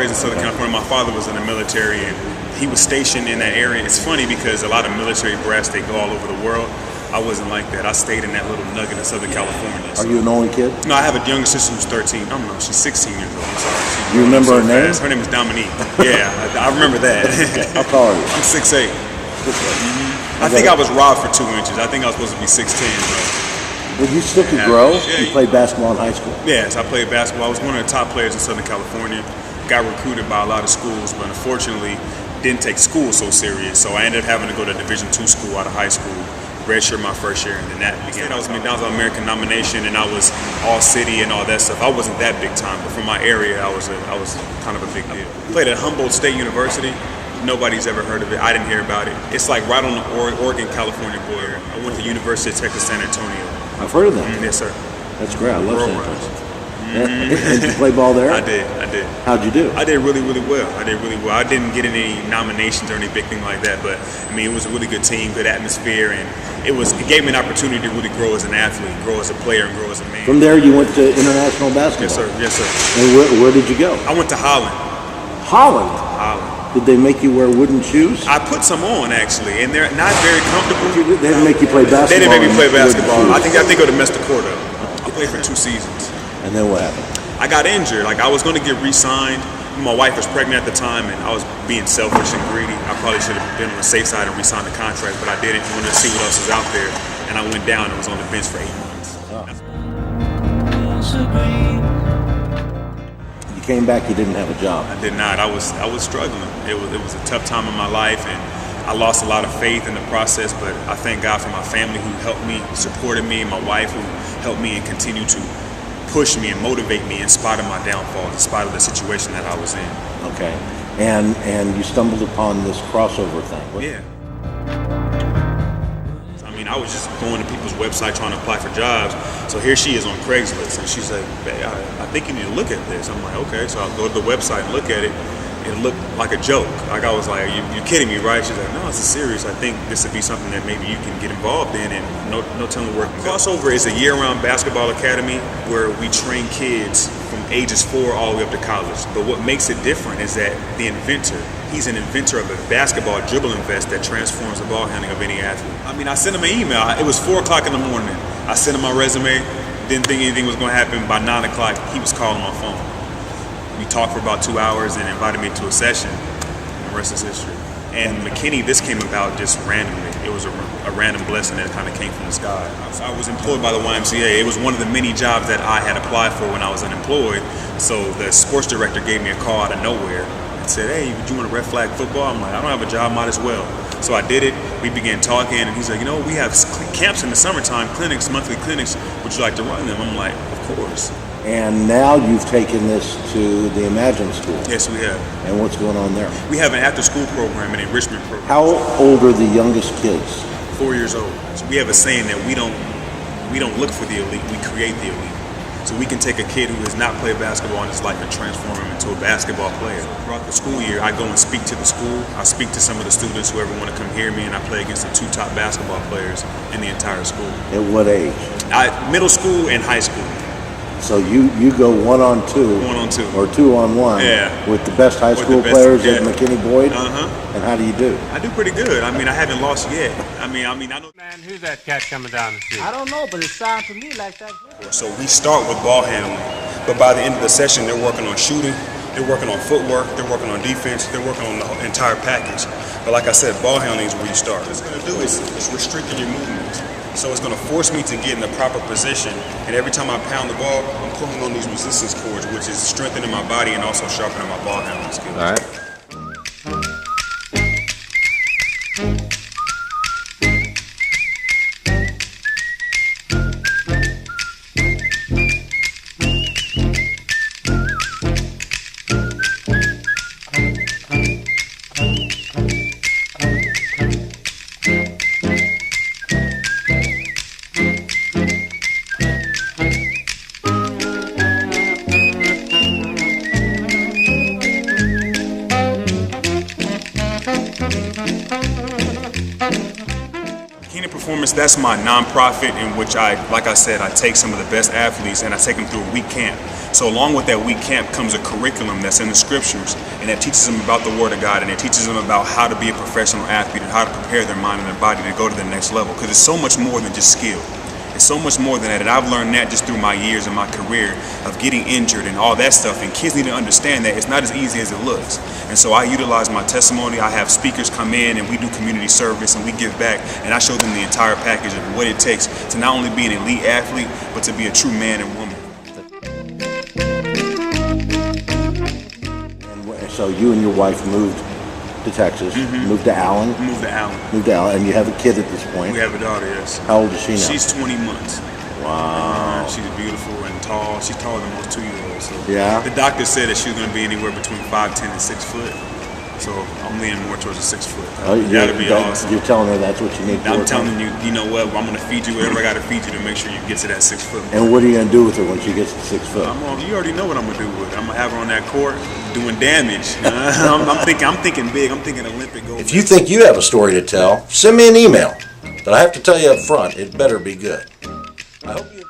raised in Southern California. My father was in the military, and he was stationed in that area. It's funny because a lot of military brats, they go all over the world. I wasn't like that. I stayed in that little nugget of Southern California. Are you an only kid? No, I have a younger sister who's 13. I don't know, she's 16 years old. I'm sorry. You remember her name? Her name is Dominique. Yeah, I remember that. How tall are you? I'm 6'8". I think I was robbed for 2 inches. I think I was supposed to be 6'10", bro. Well, you still could grow. You played basketball in high school. Yes, I played basketball. I was one of the top players in Southern California. Got recruited by a lot of schools, but unfortunately didn't take school so serious. So I ended up having to go to Division II school out of high school. Redshirt my first year, and then that began. I was McDonald's All-American nomination, and I was All-City and all that stuff. I wasn't that big time, but for my area, I was kind of a big deal. Played at Humboldt State University. Nobody's ever heard of it. I didn't hear about it. It's like right on the Oregon-California border. I went to University of Texas San Antonio. I've heard of that. Yes, sir. That's great. I love San Antonio. Did you play ball there? I did. How'd you do? I did really well. I didn't get any nominations or any big thing like that, but I mean, it was a really good team, good atmosphere, and it gave me an opportunity to really grow as an athlete, grow as a player, and grow as a man. From there, you went to international basketball. Yes, sir. And where did you go? I went to Holland. Holland? Did they make you wear wooden shoes? I put some on, actually, and they're not very comfortable. They didn't make you play basketball? They didn't make me play basketball. I think I messed the court up. I played for 2 seasons. And then what happened? I got injured. Like, I was going to get re-signed. My wife was pregnant at the time, and I was being selfish and greedy. I probably should have been on the safe side and re-signed the contract, but I didn't. I wanted to see what else was out there, and I went down and was on the bench for 8 months. You came back, you didn't have a job. I did not. I was struggling. It was a tough time in my life, and I lost a lot of faith in the process, but I thank God for my family who helped me, supported me, and my wife who helped me and continued to push me and motivate me in spite of my downfalls, in spite of the situation that I was in. Okay. And you stumbled upon this crossover thing. Yeah. I mean, I was just going to people's website trying to apply for jobs. So here she is on Craigslist, and she's like, "Hey, I think you need to look at this." I'm like, "Okay." So I'll go to the website and look at it. It looked like a joke. Like, I was like, "You're kidding me, right?" She's like, "No, it's serious. I think this would be something that maybe you can get involved in, and no telling where it can go." Xrossover is a year-round basketball academy where we train kids from ages 4 all the way up to college. But what makes it different is that the inventor, he's an inventor of a basketball dribbling vest that transforms the ball handling of any athlete. I mean, I sent him an email. It was 4 o'clock in the morning. I sent him my resume. Didn't think anything was going to happen. By 9 o'clock, he was calling my phone. We talked for about 2 hours and invited me to a session. The rest is history. And McKinney, this came about just randomly. It was a random blessing that kind of came from the sky. I was employed by the YMCA. It was one of the many jobs that I had applied for when I was unemployed. So the sports director gave me a call out of nowhere and said, "Hey, would you want to red flag football?" I'm like, "I don't have a job, might as well." So I did it. We began talking, and he's like, "We have camps in the summertime, clinics, monthly clinics. Would you like to run them?" I'm like, "Of course." And now you've taken this to the Imagine School. Yes, we have. And what's going on there? We have an after-school program, an enrichment program. How old are the youngest kids? 4 years old. So we have a saying that we don't look for the elite, we create the elite. So we can take a kid who has not played basketball in his life and transform him into a basketball player. Throughout the school year, I go and speak to the school. I speak to some of the students who ever want to come hear me, and I play against the 2 top basketball players in the entire school. At what age? Middle school and high school. So you go 1-on-2. 1-on-2. Or 2-on-1. Yeah. With the best high school players at McKinney Boyd. And how do you do? I do pretty good. I mean, I haven't lost yet. I know. Man, who's that cat coming down the street? I don't know, but it sounds to me like that. So we start with ball handling, but by the end of the session, they're working on shooting, they're working on footwork, they're working on defense, they're working on the entire package. But like I said, ball handling is where you start. What it's going to do is restricting your movements. So it's going to force me to get in the proper position, and every time I pound the ball, I'm pulling on these resistance cords, which is strengthening my body and also sharpening my ball handling skills. All right. McKinney Performance, that's my nonprofit in which like I said, I take some of the best athletes and I take them through a week camp. So along with that week camp comes a curriculum that's in the scriptures, and that teaches them about the Word of God, and it teaches them about how to be a professional athlete and how to prepare their mind and their body to go to the next level. Because it's so much more than just skill. It's so much more than that, and I've learned that just through my years and my career of getting injured and all that stuff. And kids need to understand that it's not as easy as it looks. And so I utilize my testimony. I have speakers come in and we do community service and we give back, and I show them the entire package of what it takes to not only be an elite athlete, but to be a true man and woman. And so you and your wife moved to Texas, moved to Allen. Moved to Allen. Moved to Allen, and you have a kid at this point. We have a daughter, yes. How old is she now? She's 20 months. Wow. She's beautiful and tall. She's taller than most 2-year-olds. So yeah. The doctor said that she was going to be anywhere between 5'10" and 6 foot. So I'm leaning more towards a 6 foot. That'd be awesome. You're telling her that's what you need to I'm telling you, you know what? I'm going to feed you whatever I got to feed you to make sure you get to that 6 foot. And what are you going to do with her when she gets to 6 foot? You already know what I'm going to do with her. I'm going to have her on that court doing damage. I'm thinking big. I'm thinking Olympic gold. If you think you have a story to tell, send me an email. But I have to tell you up front, it better be good. I hope you...